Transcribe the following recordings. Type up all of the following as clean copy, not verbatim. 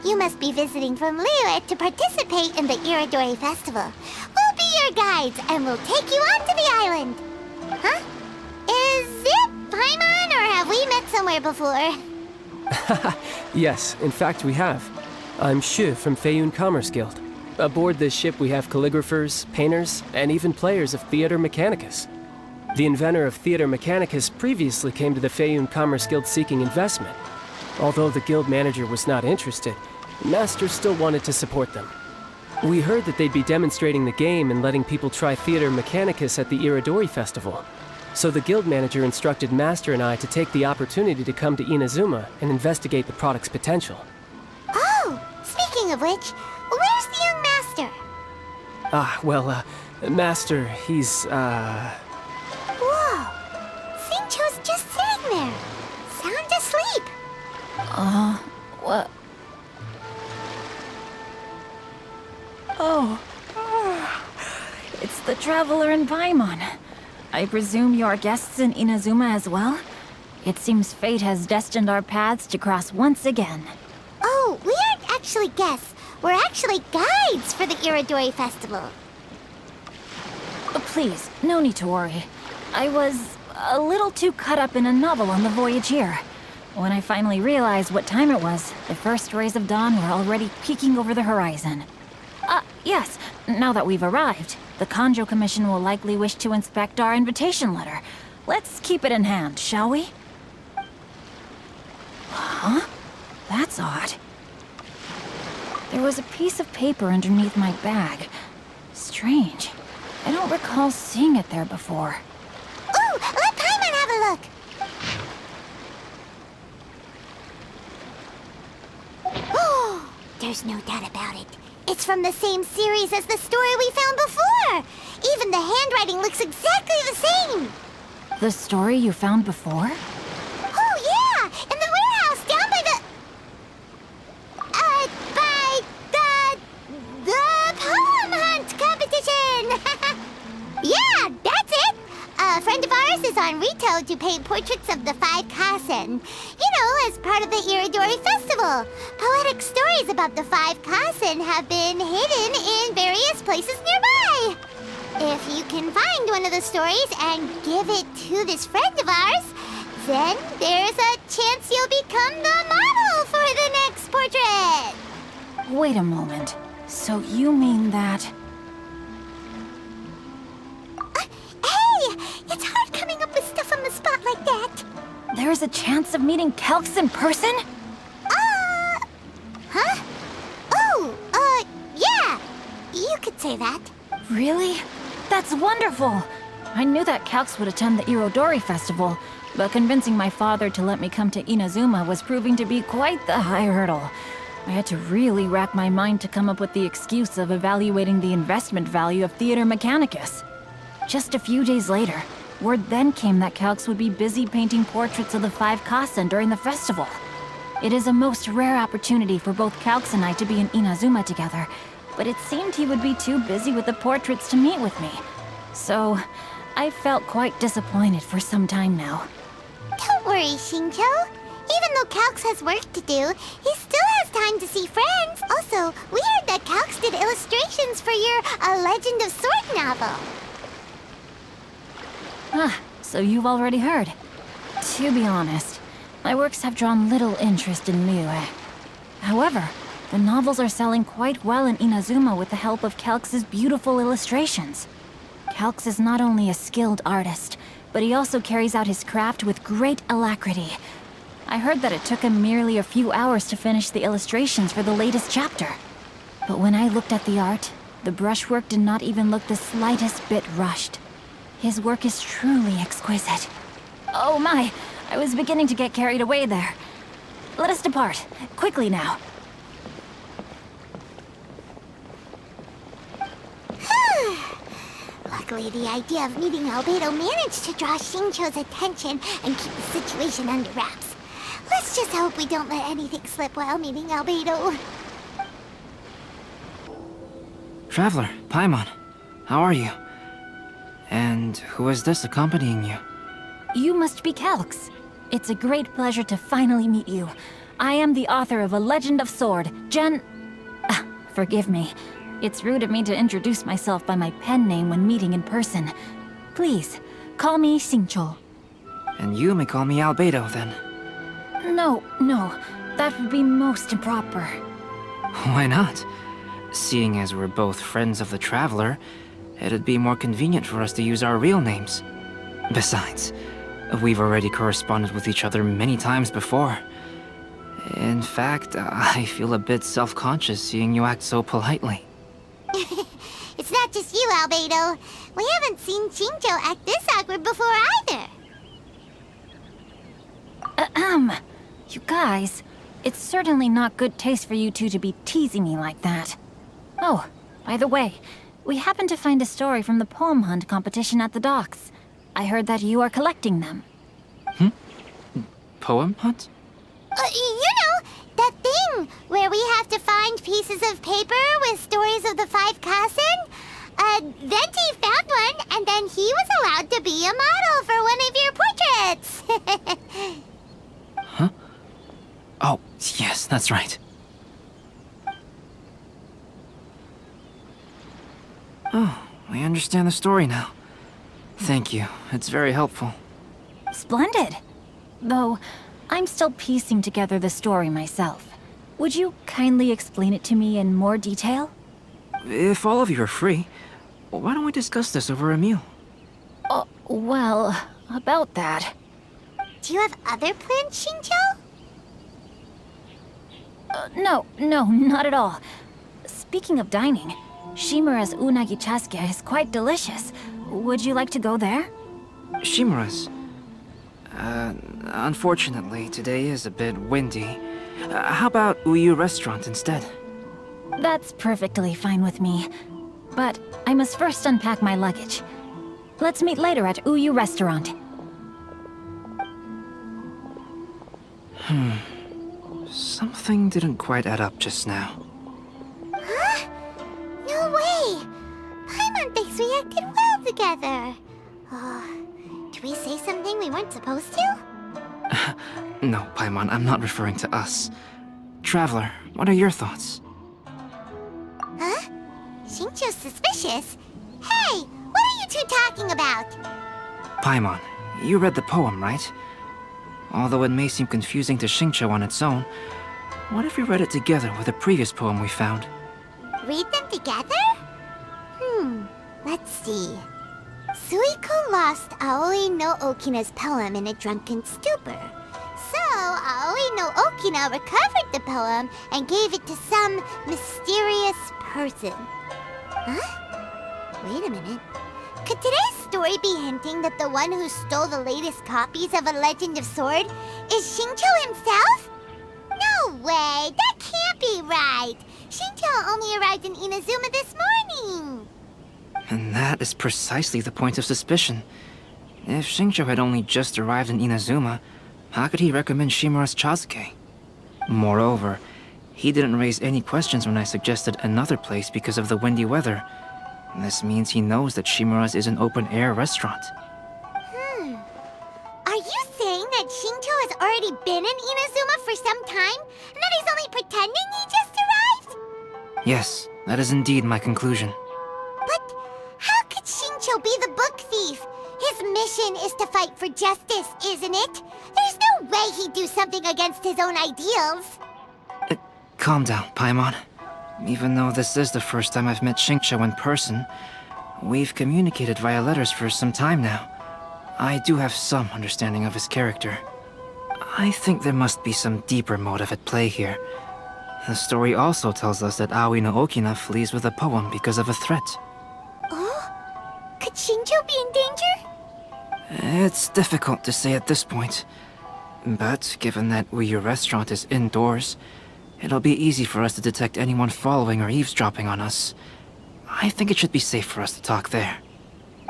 You must be visiting from Liyue to participate in the Iridori Festival. We'll be your guides, and we'll take you onto the island. Huh? Is it Paimon, or have we met somewhere before? Yes, in fact we have. I'm Shu from Feiyun Commerce Guild. Aboard this ship we have calligraphers, painters, and even players of Theater Mechanicus. The inventor of Theater Mechanicus previously came to the Feiyun Commerce Guild seeking investment. Although the guild manager was not interested, Master still wanted to support them. We heard that they'd be demonstrating the game and letting people try Theater Mechanicus at the Iridori Festival. So the guild manager instructed Master and I to take the opportunity to come to Inazuma and investigate the product's potential. Oh, speaking of which, where's the young master? Master, he's, Whoa! Xingqiu's just sitting there, sound asleep. What? Oh. It's the Traveler and Paimon. I presume you're guests in Inazuma as well? It seems fate has destined our paths to cross once again. Oh, we aren't actually guests. We're actually guides for the Iridori Festival. Please, no need to worry. I was a little too caught up in a novel on the voyage here. When I finally realized what time it was, the first rays of dawn were already peeking over the horizon. Yes, now that we've arrived, the Kanjo Commission will likely wish to inspect our invitation letter. Let's keep it in hand, shall we? Huh? That's odd. There was a piece of paper underneath my bag. Strange. I don't recall seeing it there before. Ooh, let Paimon have a look! Oh, there's no doubt about it. It's from the same series as the story we found before! Even the handwriting looks exactly the same! The story you found before? Oh, yeah! In the warehouse down by the poem hunt competition! Yeah, that's it! A friend of ours is on Rito to paint portraits of the Five Kasen. You know, as part of the Iridori Festival. Poetic stories about the Five Kasen have been hidden in various places nearby. If you can find one of the stories and give it to this friend of ours, then there's a chance you'll become the model for the next portrait. Wait a moment. So you mean that... Hey! It's hard coming up with stuff on the spot like that. There's a chance of meeting Calx in person? Huh? Oh, yeah. You could say that. Really? That's wonderful! I knew that Calx would attend the Irodori Festival, but convincing my father to let me come to Inazuma was proving to be quite the high hurdle. I had to really rack my mind to come up with the excuse of evaluating the investment value of Theater Mechanicus. Just a few days later, word then came that Calx would be busy painting portraits of the Five Kasen during the festival. It is a most rare opportunity for both Calx and I to be in Inazuma together, but it seemed he would be too busy with the portraits to meet with me. So, I felt quite disappointed for some time now. Don't worry, Xingqiu. Even though Calx has work to do, he still has time to see friends. Also, we heard that Calx did illustrations for your A Legend of Sword novel. So you've already heard. To be honest, my works have drawn little interest in Liyue. However, the novels are selling quite well in Inazuma with the help of Calx's beautiful illustrations. Calx is not only a skilled artist, but he also carries out his craft with great alacrity. I heard that it took him merely a few hours to finish the illustrations for the latest chapter. But when I looked at the art, the brushwork did not even look the slightest bit rushed. His work is truly exquisite. Oh my, I was beginning to get carried away there. Let us depart, quickly now. Luckily, the idea of meeting Albedo managed to draw Xingqiu's attention and keep the situation under wraps. Let's just hope we don't let anything slip while meeting Albedo. Traveler, Paimon, how are you? And who is this accompanying you? You must be Calx. It's a great pleasure to finally meet you. I am the author of A Legend of Sword, Forgive me. It's rude of me to introduce myself by my pen name when meeting in person. Please, call me Xingqiu. And you may call me Albedo, then. No, that would be most improper. Why not? Seeing as we're both friends of the Traveler, it'd be more convenient for us to use our real names. Besides, we've already corresponded with each other many times before. In fact, I feel a bit self-conscious seeing you act so politely. It's not just you, Albedo. We haven't seen Xingqiu act this awkward before either. You guys, it's certainly not good taste for you two to be teasing me like that. Oh, by the way, we happened to find a story from the poem hunt competition at the docks. I heard that you are collecting them. Poem hunt? You know, that thing where we have to find pieces of paper with stories of the 5 Kasen? Venti found one, and then he was allowed to be a model for one of your portraits. Huh? Oh, yes, that's right. Oh, I understand the story now. Thank you. It's very helpful. Splendid. Though, I'm still piecing together the story myself. Would you kindly explain it to me in more detail? If all of you are free, why don't we discuss this over a meal? Well, about that. Do you have other plans, Xingqiu? No, not at all. Speaking of dining, Shimura's unagi chasuke is quite delicious. Would you like to go there? Shimura's. Unfortunately, today is a bit windy. How about Uyu Restaurant instead? That's perfectly fine with me. But I must first unpack my luggage. Let's meet later at Uyu Restaurant. Something didn't quite add up just now. Huh? No way! Paimon thinks we acted well together. Did we say something we weren't supposed to? No, Paimon, I'm not referring to us. Traveler, what are your thoughts? Huh? Xingqiu's suspicious. Hey, what are you two talking about? Paimon, you read the poem, right? Although it may seem confusing to Xingqiu on its own, what if we read it together with a previous poem we found? Read them together? Let's see. Suiko lost Aoi no Okina's poem in a drunken stupor. So, Aoi no Okina recovered the poem and gave it to some mysterious person. Huh? Wait a minute. Could today's story be hinting that the one who stole the latest copies of A Legend of Sword is Xingqiu himself? No way! That can't be right! Xingqiu only arrived in Inazuma this morning! And that is precisely the point of suspicion. If Xingqiu had only just arrived in Inazuma, how could he recommend Shimura's Chasuke? Moreover, he didn't raise any questions when I suggested another place because of the windy weather. This means he knows that Shimura's is an open-air restaurant. Are you saying that Xingqiu has already been in Inazuma for some time? And that he's only pretending he just arrived? Yes, that is indeed my conclusion. But how could Xingqiu be the book thief? His mission is to fight for justice, isn't it? There's no way he'd do something against his own ideals. Calm down, Paimon. Even though this is the first time I've met Xingqiu in person, we've communicated via letters for some time now. I do have some understanding of his character. I think there must be some deeper motive at play here. The story also tells us that Aoi no Okina flees with a poem because of a threat. Oh? Could Xingqiu be in danger? It's difficult to say at this point. But given that Uyu Restaurant is indoors, it'll be easy for us to detect anyone following or eavesdropping on us. I think it should be safe for us to talk there.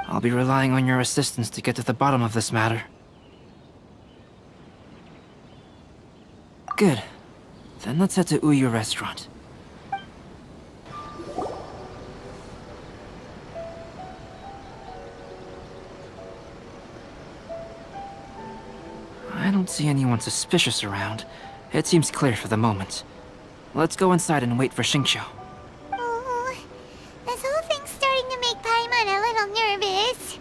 I'll be relying on your assistance to get to the bottom of this matter. Good. Then let's head to Uyu Restaurant. I don't see anyone suspicious around, It seems clear for the moment. Let's go inside and wait for Xingqiu. Oh, this whole thing's starting to make Paimon a little nervous.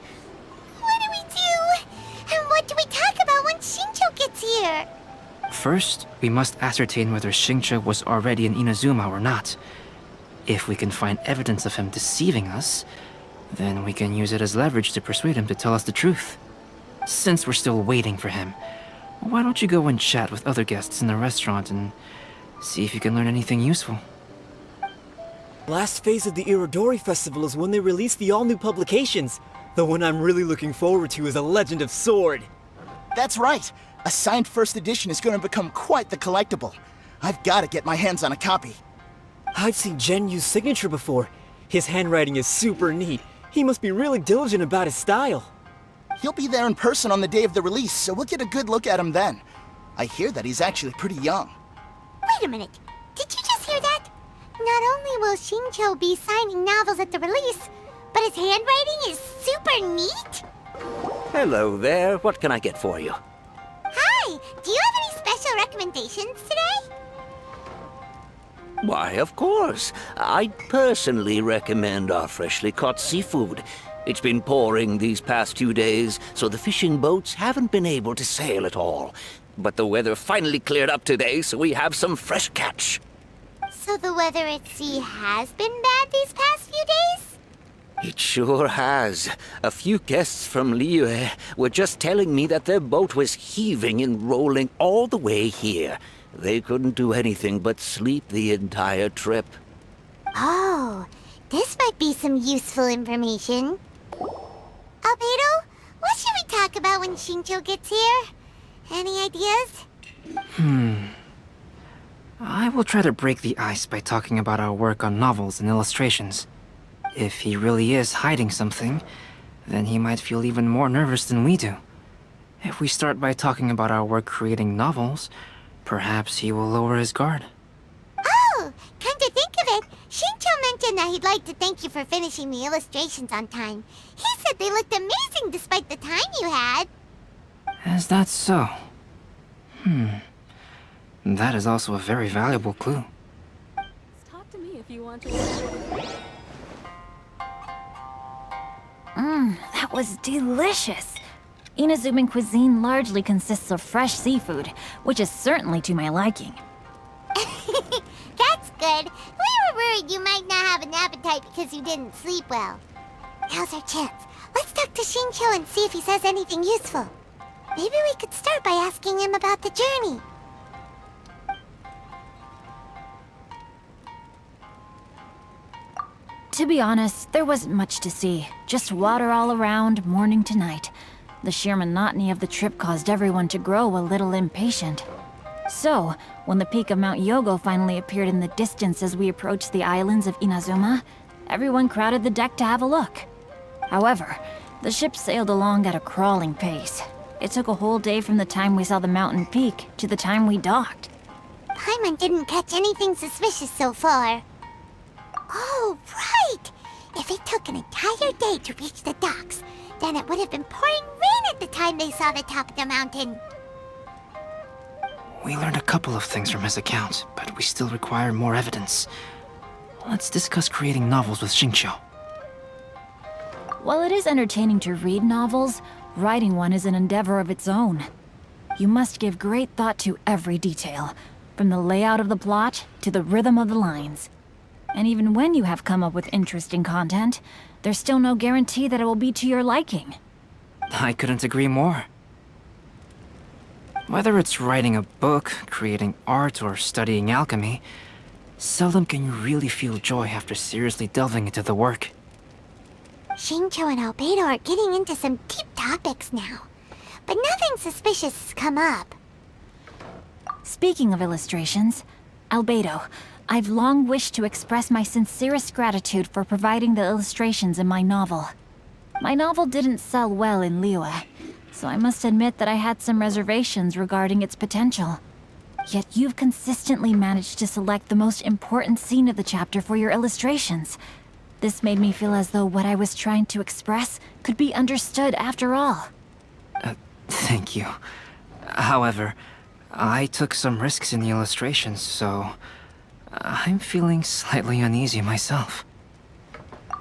What do we do? And what do we talk about when Xingqiu gets here? First, we must ascertain whether Xingqiu was already in Inazuma or not. If we can find evidence of him deceiving us, then we can use it as leverage to persuade him to tell us the truth. Since we're still waiting for him, why don't you go and chat with other guests in the restaurant and see if you can learn anything useful? Last phase of the Irodori Festival is when they release the all-new publications. The one I'm really looking forward to is A Legend of Sword. That's right. A signed first edition is going to become quite the collectible. I've got to get my hands on a copy. I've seen Genyu's signature before. His handwriting is super neat. He must be really diligent about his style. He'll be there in person on the day of the release, so we'll get a good look at him then. I hear that he's actually pretty young. Wait a minute. Did you just hear that? Not only will Xingqiu be signing novels at the release, but his handwriting is super neat? Hello there. What can I get for you? Hi! Do you have any special recommendations today? Why, of course. I personally recommend our freshly caught seafood. It's been pouring these past few days, so the fishing boats haven't been able to sail at all. But the weather finally cleared up today, so we have some fresh catch. So the weather at sea has been bad these past few days? It sure has. A few guests from Liyue were just telling me that their boat was heaving and rolling all the way here. They couldn't do anything but sleep the entire trip. Oh, this might be some useful information. Albedo, what should we talk about when Xingqiu gets here? Any ideas? I will try to break the ice by talking about our work on novels and illustrations. If he really is hiding something, then he might feel even more nervous than we do. If we start by talking about our work creating novels, perhaps he will lower his guard. Oh, come to think of it, Xingqiu mentioned that he'd like to thank you for finishing the illustrations on time. He said they looked amazing despite the time you had. Is that so? That is also a very valuable clue. Talk to me if you want to. That was delicious. Inazuman cuisine largely consists of fresh seafood, which is certainly to my liking. That's good. We were worried you might not have an appetite because you didn't sleep well. Now's our chance. Let's talk to Xingqiu and see if he says anything useful. Maybe we could start by asking him about the journey. To be honest, there wasn't much to see. Just water all around, morning to night. The sheer monotony of the trip caused everyone to grow a little impatient. So, when the peak of Mount Yogo finally appeared in the distance as we approached the islands of Inazuma, everyone crowded the deck to have a look. However, the ship sailed along at a crawling pace. It took a whole day from the time we saw the mountain peak to the time we docked. Paimon didn't catch anything suspicious so far. Oh, right! If it took an entire day to reach the docks, then it would have been pouring rain at the time they saw the top of the mountain. We learned a couple of things from his account, but we still require more evidence. Let's discuss creating novels with Xingqiu. While it is entertaining to read novels, writing one is an endeavor of its own. You must give great thought to every detail, from the layout of the plot to the rhythm of the lines. And even when you have come up with interesting content, there's still no guarantee that it will be to your liking. I couldn't agree more. Whether it's writing a book, creating art, or studying alchemy, seldom can you really feel joy after seriously delving into the work. Xingqiu and Albedo are getting into some deep topics now, but nothing suspicious has come up. Speaking of illustrations, Albedo, I've long wished to express my sincerest gratitude for providing the illustrations in my novel. My novel didn't sell well in Liyue, so I must admit that I had some reservations regarding its potential. Yet you've consistently managed to select the most important scene of the chapter for your illustrations. This made me feel as though what I was trying to express could be understood after all. Thank you. However, I took some risks in the illustrations, so I'm feeling slightly uneasy myself.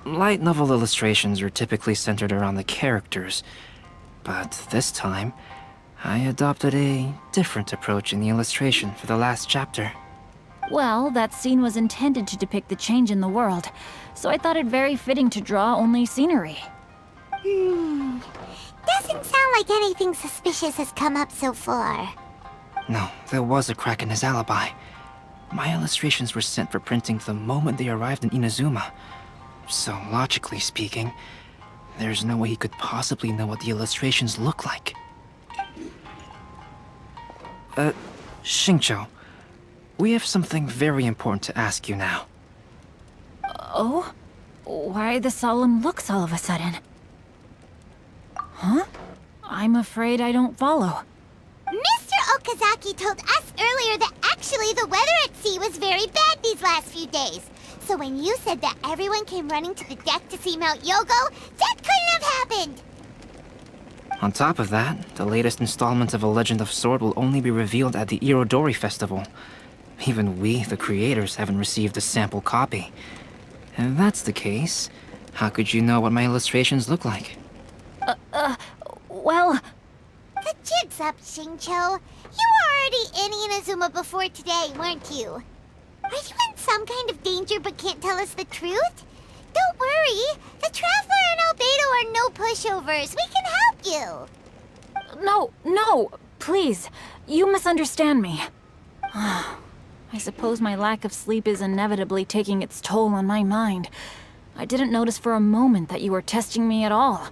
Light novel illustrations are typically centered around the characters, but this time, I adopted a different approach in the illustration for the last chapter. Well, that scene was intended to depict the change in the world, so I thought it very fitting to draw only scenery. Doesn't sound like anything suspicious has come up so far. No, there was a crack in his alibi. My illustrations were sent for printing the moment they arrived in Inazuma. So, logically speaking, there's no way he could possibly know what the illustrations look like. Xingqiu, we have something very important to ask you now. Oh? Why the solemn looks all of a sudden? Huh? I'm afraid I don't follow. Mr. Okazaki told us earlier that actually the weather at sea was very bad these last few days. So when you said that everyone came running to the deck to see Mount Yogo, that couldn't have happened! On top of that, the latest installment of A Legend of Sword will only be revealed at the Irodori Festival. Even we, the creators, haven't received a sample copy. If that's the case, how could you know what my illustrations look like? Well, The jig's up, Xingqiu. You were already in Inazuma before today, weren't you? Are you in some kind of danger but can't tell us the truth? Don't worry. The Traveler and Albedo are no pushovers. We can help you. no, please. You misunderstand me. I suppose my lack of sleep is inevitably taking its toll on my mind. I didn't notice for a moment that you were testing me at all.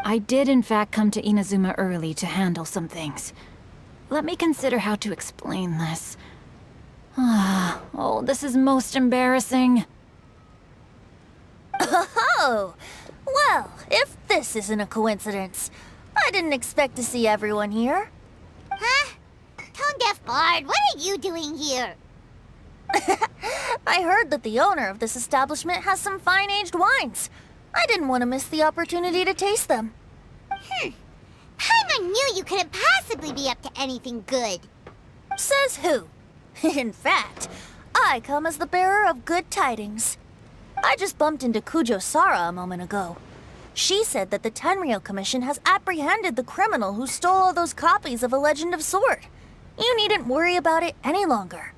I did in fact come to Inazuma early to handle some things. Let me consider how to explain this. Oh, this is most embarrassing. Oh, well, if this isn't a coincidence, I didn't expect to see everyone here. Huh? Tone-deaf Bard, what are you doing here? I heard that the owner of this establishment has some fine-aged wines. I didn't want to miss the opportunity to taste them. Paimon knew you couldn't possibly be up to anything good. Says who? In fact, I come as the bearer of good tidings. I just bumped into Kujo Sara a moment ago. She said that the Tenryou Commission has apprehended the criminal who stole all those copies of A Legend of Sword. You needn't worry about it any longer.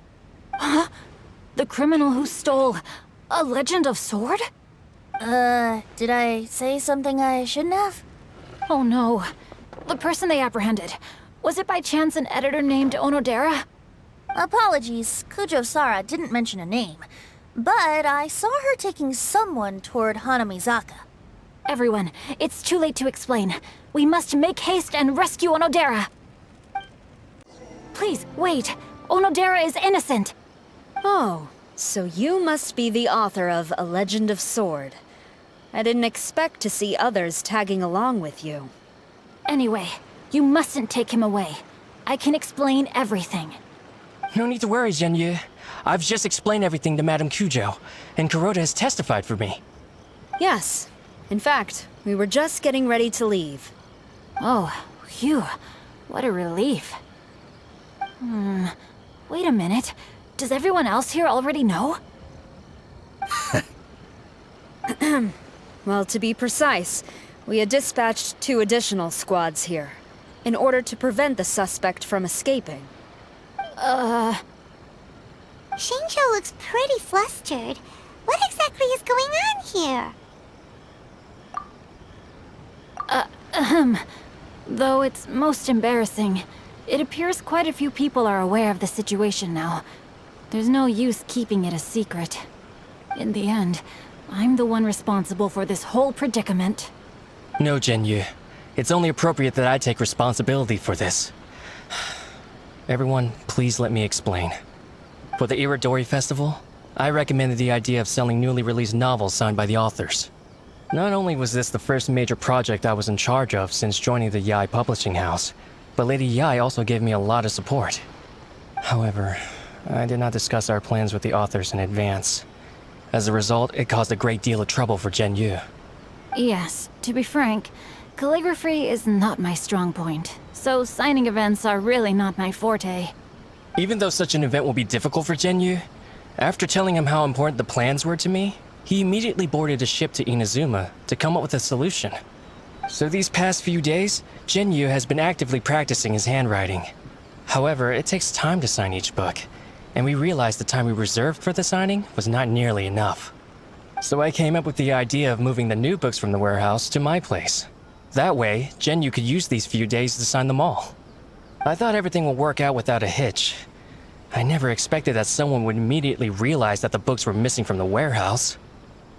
The criminal who stole A Legend of Sword? Did I say something I shouldn't have? Oh no. The person they apprehended. Was it by chance an editor named Onodera? Apologies, Kujo Sara didn't mention a name. But I saw her taking someone toward Hanamizaka. Everyone, it's too late to explain. We must make haste and rescue Onodera. Please, wait. Onodera is innocent. Oh, so you must be the author of A Legend of Sword. I didn't expect to see others tagging along with you. Anyway, you mustn't take him away. I can explain everything. No need to worry, Zhenyu. I've just explained everything to Madame Kujo, and Kuroda has testified for me. Yes. In fact, we were just getting ready to leave. Oh, phew. What a relief. Wait a minute. Does everyone else here already know? Well, to be precise, we had dispatched 2 additional squads here, in order to prevent the suspect from escaping. Xingqiu looks pretty flustered. What exactly is going on here? Though it's most embarrassing, it appears quite a few people are aware of the situation now. There's no use keeping it a secret. In the end, I'm the one responsible for this whole predicament. No, Zhenyu. It's only appropriate that I take responsibility for this. Everyone, please let me explain. For the Irodori Festival, I recommended the idea of selling newly released novels signed by the authors. Not only was this the first major project I was in charge of since joining the Yai publishing house, but Lady Yai also gave me a lot of support. However, I did not discuss our plans with the authors in advance. As a result, it caused a great deal of trouble for Zhenyu. Yes, to be frank, Calligraphy is not my strong point, so signing events are really not my forte. Even though such an event will be difficult for Genyu, after telling him how important the plans were to me, he immediately boarded a ship to Inazuma to come up with a solution. So these past few days, Genyu has been actively practicing his handwriting. However, it takes time to sign each book, and we realized the time we reserved for the signing was not nearly enough. So I came up with the idea of moving the new books from the warehouse to my place. That way, Genyu could use these few days to sign them all. I thought everything would work out without a hitch. I never expected that someone would immediately realize that the books were missing from the warehouse.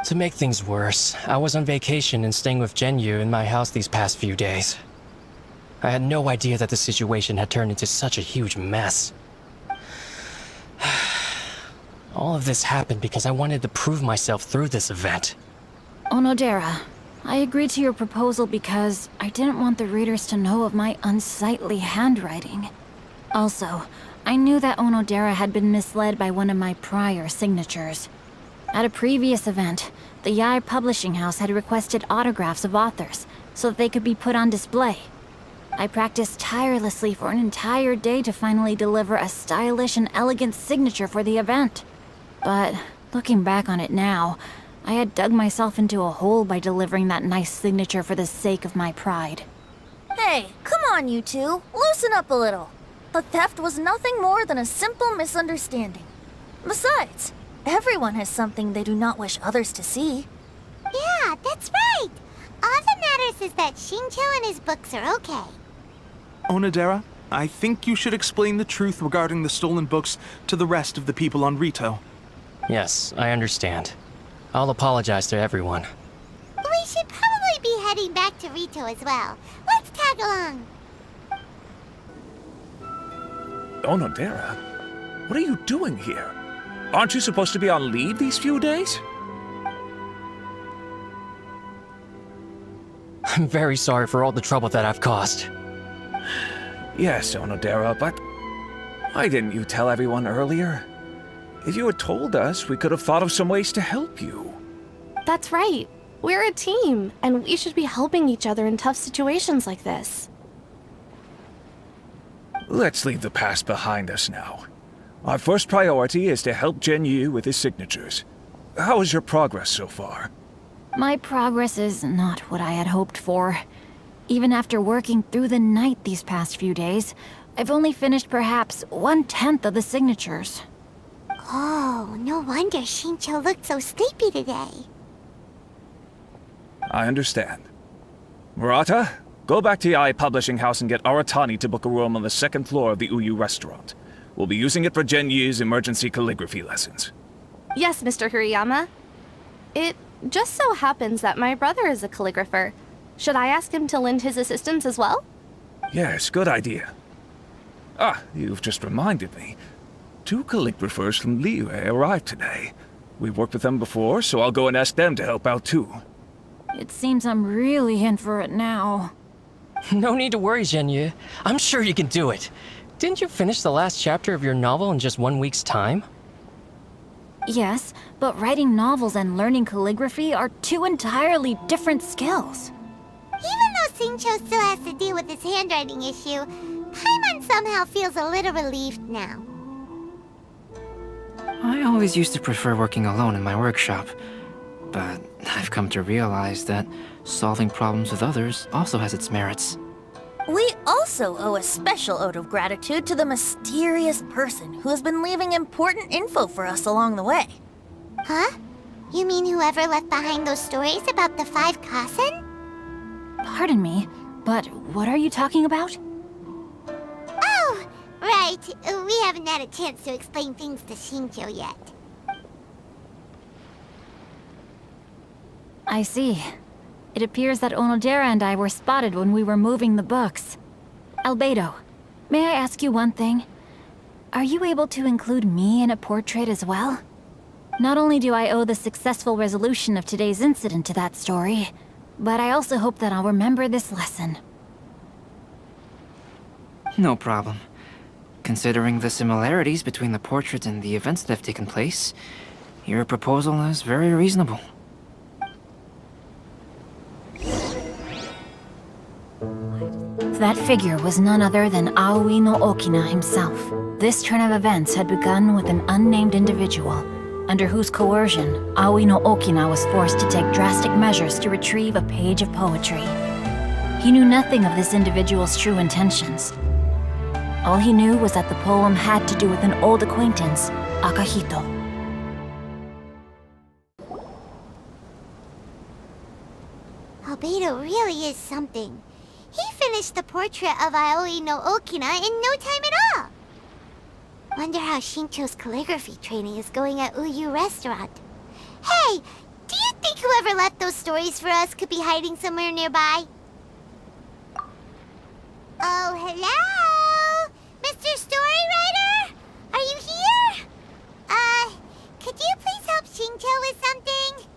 To make things worse, I was on vacation and staying with Genyu in my house these past few days. I had no idea that the situation had turned into such a huge mess. All of this happened because I wanted to prove myself through this event. Onodera, I agreed to your proposal because I didn't want the readers to know of my unsightly handwriting. Also, I knew that Onodera had been misled by one of my prior signatures. At a previous event, the Yae Publishing House had requested autographs of authors so that they could be put on display. I practiced tirelessly for an entire day to finally deliver a stylish and elegant signature for the event. But looking back on it now, I had dug myself into a hole by delivering that nice signature for the sake of my pride. Hey, come on, you two. Loosen up a little. The theft was nothing more than a simple misunderstanding. Besides, everyone has something they do not wish others to see. Yeah, that's right. All that matters is that Shincho and his books are okay. Onodera, I think you should explain the truth regarding the stolen books to the rest of the people on Rito. Yes, I understand. I'll apologize to everyone. We should probably be heading back to Rito as well. Let's tag along. Onodera, what are you doing here? Aren't you supposed to be on leave these few days? I'm very sorry for all the trouble that I've caused. Yes, Onodera, but why didn't you tell everyone earlier? If you had told us, we could have thought of some ways to help you. That's right. We're a team, and we should be helping each other in tough situations like this. Let's leave the past behind us now. Our first priority is to help Genyu with his signatures. How is your progress so far? My progress is not what I had hoped for. Even after working through the night these past few days, I've only finished perhaps 1/10 of the signatures. Oh, no wonder Shincho looked so sleepy today. I understand. Murata, go back to Yae Publishing House and get Aratani to book a room on the second floor of the Uyu restaurant. We'll be using it for Genyu's emergency calligraphy lessons. Yes, Mr. Hirayama. It just so happens that my brother is a calligrapher. Should I ask him to lend his assistance as well? Yes, good idea. Ah, you've just reminded me. 2 calligraphers from Liyue arrived today. We've worked with them before, so I'll go and ask them to help out too. It seems I'm really in for it now. No need to worry, Genyu. I'm sure you can do it. Didn't you finish the last chapter of your novel in just 1 week's time? Yes, but writing novels and learning calligraphy are 2 entirely different skills. Even though Shincho still has to deal with his handwriting issue, Paimon somehow feels a little relieved now. I always used to prefer working alone in my workshop, but I've come to realize that solving problems with others also has its merits. We also owe a special ode of gratitude to the mysterious person who has been leaving important info for us along the way. Huh? You mean whoever left behind those stories about the 5 Kasen? Pardon me, but what are you talking about? Oh, right. We haven't had a chance to explain things to Shincho yet. I see. It appears that Onodera and I were spotted when we were moving the books. Albedo, may I ask you one thing? Are you able to include me in a portrait as well? Not only do I owe the successful resolution of today's incident to that story, but I also hope that I'll remember this lesson. No problem. Considering the similarities between the portrait and the events that have taken place, your proposal is very reasonable. That figure was none other than Aoi no Okina himself. This turn of events had begun with an unnamed individual, under whose coercion, Aoi no Okina was forced to take drastic measures to retrieve a page of poetry. He knew nothing of this individual's true intentions. All he knew was that the poem had to do with an old acquaintance, Akahito. Albedo really is something. He finished the portrait of Aoi no Okina in no time at all. Wonder how Shincho's calligraphy training is going at Uyu Restaurant. Hey, do you think whoever left those stories for us could be hiding somewhere nearby? Oh, hello? Mr. Storywriter? Are you here? Could you please help Shincho with something?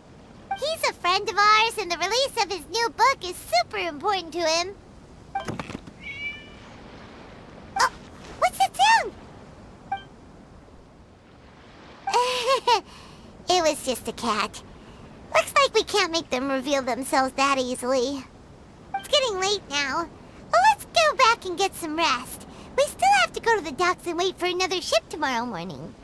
He's a friend of ours, and the release of his new book is super important to him. Oh, what's that sound? It was just a cat. Looks like we can't make them reveal themselves that easily. It's getting late now. Well, let's go back and get some rest. We still have to go to the docks and wait for another ship tomorrow morning.